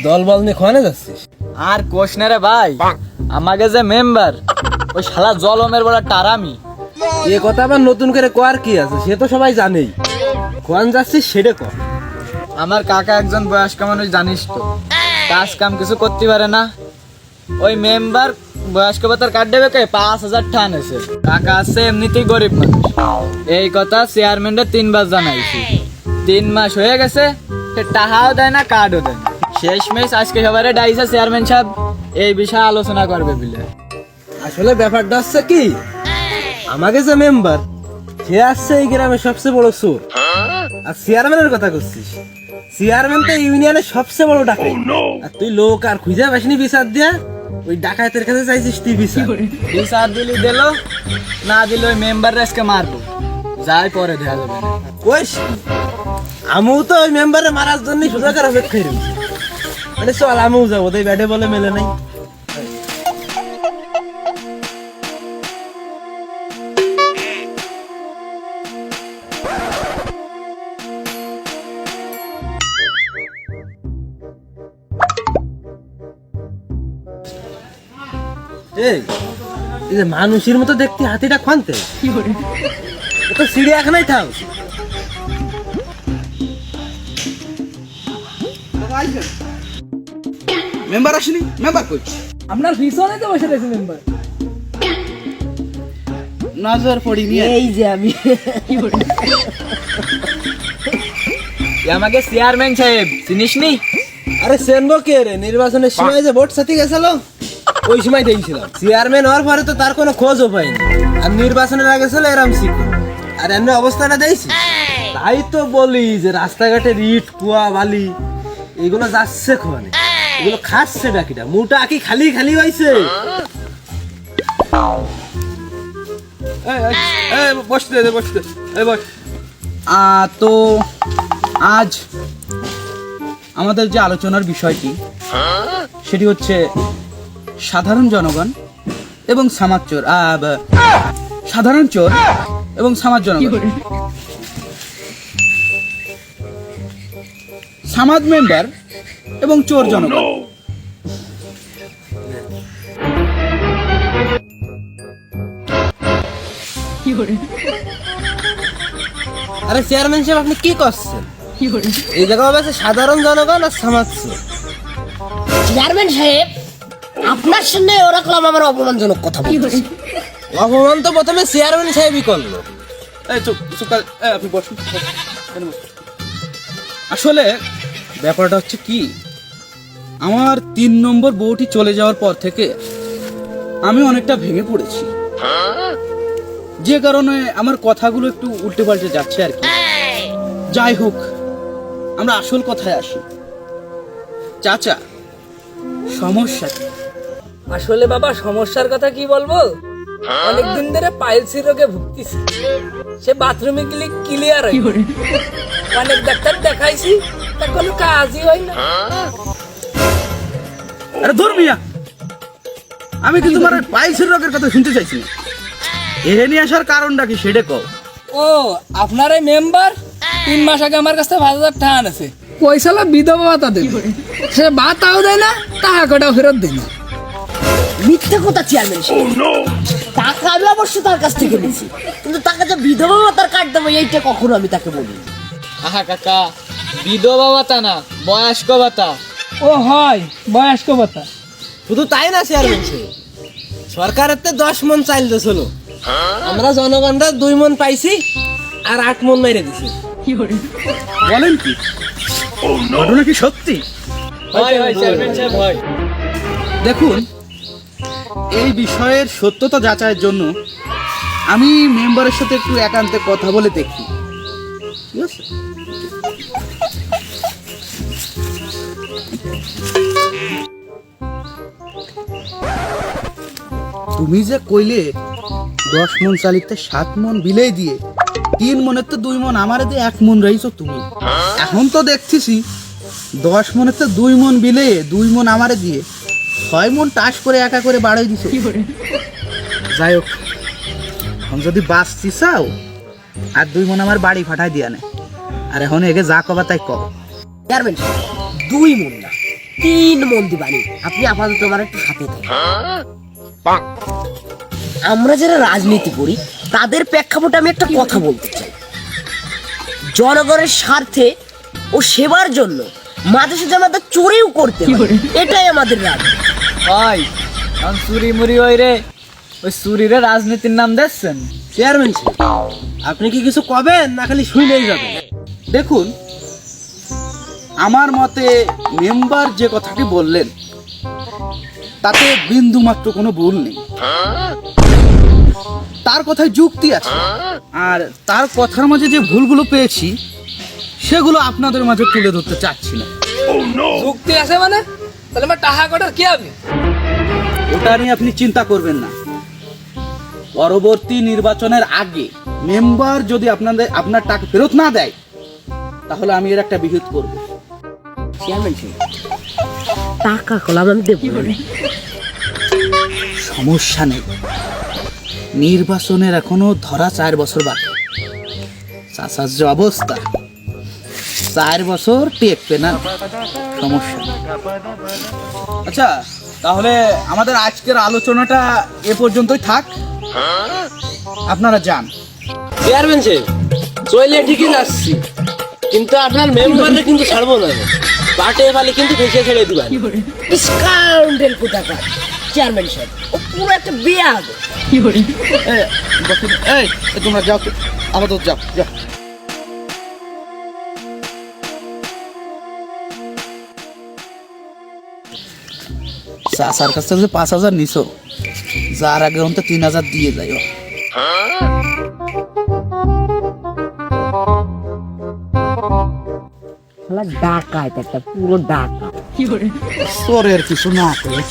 দল বল নিয়ে খোয়ানে যাচ্ছিস? আর কোষ না রে ভাই, আমাকে যে মেম্বার ওই শালা জলমের বড় টারামি। এ কথা আবার নতুন করে কোয়ার কি আছে, সে তো সবাই জানেই। খোয়ান যাচ্ছিস সেটা কর। আমার কাকা একজন বয়স্ক মানুষ, জানিস তো, কাজ কাম কিছু করতে পারে না। ওই মেম্বার বয়স্ক ভাতার কার্ড দেবে কে 5,000 টাকা এনেছে। কাকা আছে এমনিতেই গরিব মানুষ। এই কথা চেয়ারম্যানরা 3 বার জানাইছি। 3 মাস হয়ে গেছে, সে টাকাও দেয় না, কার্ডও দেয় না। শেষমেশ আজকে সবারে ডাইছে চেয়ারম্যান সাহেব এই বিষয়ে আলোচনা করবে বলে। আসলে ব্যাপারটা হচ্ছে কি, আমাকে যে মেম্বার সে আসছে এই গ্রামের সবচেয়ে বড় চোর। আর চেয়ারম্যানের কথা করছিস, চেয়ারম্যান তো ইউনিয়নের সবচেয়ে বড় ডাকাত। আর তুই লোক আর খুঁজে পাসনি বিচার দিয়া, ওই ডাকাতের কাছে চাইছিস তুই বিচার। বিচার দিলি দিল, না দিলে ওই মেম্বার আজকে মারবো, যাই পরে দেখা যাবে। কইস আমিও তো ওই মেম্বারে মারার জন্য সুযোগের অপেক্ষায় রয়েছি। মানে চল আমিও যাবো, তাই ব্যাটে বলে মেলে নাই। এই যে মানুষের মতো দেখতে হাতিটা খানতে, তো চিড়িয়াখানায় থাক। মেম্বার আসেনি, মেম্বার কই? আপনার পিছনে তো বসে রয়েছে মেম্বার। নজর পড়িনি। এই যে আমি আমাকে চেয়ারম্যান সাহেব চিনিস নি? আরে সেনবো কে রে, নির্বাচনের সময় যে ভোট সাথে গেছিল ওই সময় দেখছিলাম। চেয়ারম্যান হওয়ার পরে তো তার কোনো খোঁজও পাইনি। আর নির্বাচনের আগে ছিল এরম শিখো। আর এমনি অবস্থাটা দেখছি, তাই তো বলি যে রাস্তাঘাটে ইট কুয়া বালি এগুলো যাচ্ছে খোয়ানে, এগুলো খাচ্ছে ডাকিটা। মুটা কি খালি খালি হয়েছে? বসতে দে, বসতে এই বস। তো আজ আমাদের যে আলোচনার বিষয়টি সেটি হচ্ছে সাধারণ জনগণ এবং সমাজ চোর। সাধারণ চোর এবং সমাজ জনগণ, সমাজ মেম্বার এবং চোর জনগণ। আরে চেয়ারম্যান সাহেব আপনি কি করছেন? এই জায়গা আছে সাধারণ জনগণ আর সমাজ চোর। চেয়ারম্যান সাহেব, আপনার সামনে ওরকম আমার অপমানজনক কথা বলছে। অপমান তো প্রথমে চেয়ারম্যান সাহেবই করলো। এই চুপ চুপ, আপনি বসুন। আসলে ব্যাপারটা হচ্ছে কি, আমার 3 নম্বর বউটি চলে যাওয়ার পর থেকে আমি অনেকটা ভেঙে পড়েছি, যে কারণে আমার কথাগুলো একটু উল্টে পাল্টে যাচ্ছে আর কি। যাই হোক, আমরা আসল কথায় আসি। চাচা, সমস্যা কি? আসলে বাবা সমস্যার কথা কি বলবো, অনেকদিন ধরে পাইলসি রোগে ভুগতেছি। সে বাথরুমে গেলে ক্লিয়ার হয়, অনেক ডাক্তার দেখাইছি, তার কোনো কাজই হয় না। আরে ধর মিয়া, আমি কিন্তু তোমার পাইলসের রোগের কথা শুনতে চাইছি না। এরে নিয়ে আসার কারণটা কি সেটা কও। ও আপনার এই মেম্বার 3 মাস আগে আমার কাছে 5,000 টাকা আনেছে, পয়সালা বিধবা ভাতা দেবে, সে ভাতাও দেয় না, টাকা কটাও ফেরত দেয় না। মিথ্যে কথা চেয়ারম্যান সাহেব। টাকা আমি অবশ্য তার কাছ থেকে নিয়েছি, কিন্তু তাকে যে বিধবা ভাতার কার্ড দেবো এইটা কখনো আমি তাকে বলিনি। আহা কাকা, বিধবা ভাতা না, বয়স্ক ভাতা। ও হয় বয়স্ক ভাতা। শুধু তাই না চেয়ারম্যান সাহেব, সরকারের তো 10 মন চাইল দিয়েছিল, আমরা জনগণরা 2 মন পাইছি আর 8 মন মেরে দিছি। বলেন কি, ঘটনা কি সত্যি? হয় হয় চেয়ারম্যান সাহেব হয়। দেখুন, এই বিষয়ের সত্যতা যাচাইয়ের জন্য আমি মেম্বারের সাথে একটু একান্তে কথা বলে দেখি, ঠিক আছে? তুমি যে কইলে 10 মন চালিতে 7 মন বিলেই দিয়ে 3 মনের তো 2 মন আমারে দিয়ে 1 মন রইছো তুমি। এখন তো দেখতেছি 10 মনের তো 2 মন বিলে 2 মন আমারে দিয়ে 6 মন টাস করে একা করে বাড়াই দিছো। যাই হোক, এখন যদি বাঁচতি চাও আর 2 মন আমার বাড়ি ফাটাই দিয়া নে, আর এখন এগে যা কবা তাই কও। চেয়ারম্যান সাহেব, 2 মন না 3 মন দিবানি। আপনি আপাতত আমার একটু সাথে থাকুন। আমরা যারা রাজনীতি করি তাদের প্রেক্ষাপটে আমি একটা কথা বলতে চাই। জনগণের স্বার্থে ও সেবার জন্য মাঝে সাঝে আমাদের চুরিও করতে হয়। এটাই আমাদের রাজনীতি। ভাই এখন চুরি মুড়ি ওই রে, ওই চুরিরে রাজনীতির নাম দিচ্ছেন? চেয়ারম্যান সাহেব, আপনি কি কিছু কবেন না খালি শুনেই যাবেন? দেখুন, আমার মতে মেম্বার যে কথাটি বললেন তাতে বিন্দু মাত্র কোনো ভুল নেই। তার কথায় যুক্তি আছে, আর তার কথার মাঝে যে ভুলগুলো পেয়েছি সেগুলো আপনাদের মাঝে তুলে ধরতে চাচ্ছি না। যুক্তি আছে মানে? তাহলে আমার টাকা কটার কি হবে? ওটা নিয়ে আপনি চিন্তা করবেন না। পরবর্তী নির্বাচনের আগে মেম্বার যদি আপনার টাকা ফেরত না দেয় তাহলে আমি এর একটা বিহিত করব। চেয়ারম্যান সাহেব, টাকা কলাম আমি দেবো না। সমস্যা নেই, নির্বাচনের এখনো ধরা 4 বছর বাকি। চাষার যে অবস্থা, 4 বছর টেকবে না, সমস্যা নেই। আচ্ছা, তাহলে আমাদের আজকের আলোচনাটা এ পর্যন্তই থাক, আপনারা যান। চেয়ারম্যান সাহেব, চলে ঠিকই যাচ্ছি, কিন্তু আপনার মেম্বাররা কিন্তু ছাড়বো না। পাটে পালে কিন্তু ভেসে ছেড়ে দিবেন। ডিসকাউন্টের কোথাকার চেয়ারম্যান সাহেব, ও পুরো একটা বেয়াদ। এই তোমরা যাও তো, আপাতত যাও যাও। চাষার কাছ থেকে 5,000 নিছো, যার আগে অন্তত 3,000 দিয়ে যাইও। শালা ডাকাত একটা, পুরো ডাকাত। চোরের কিছু না করে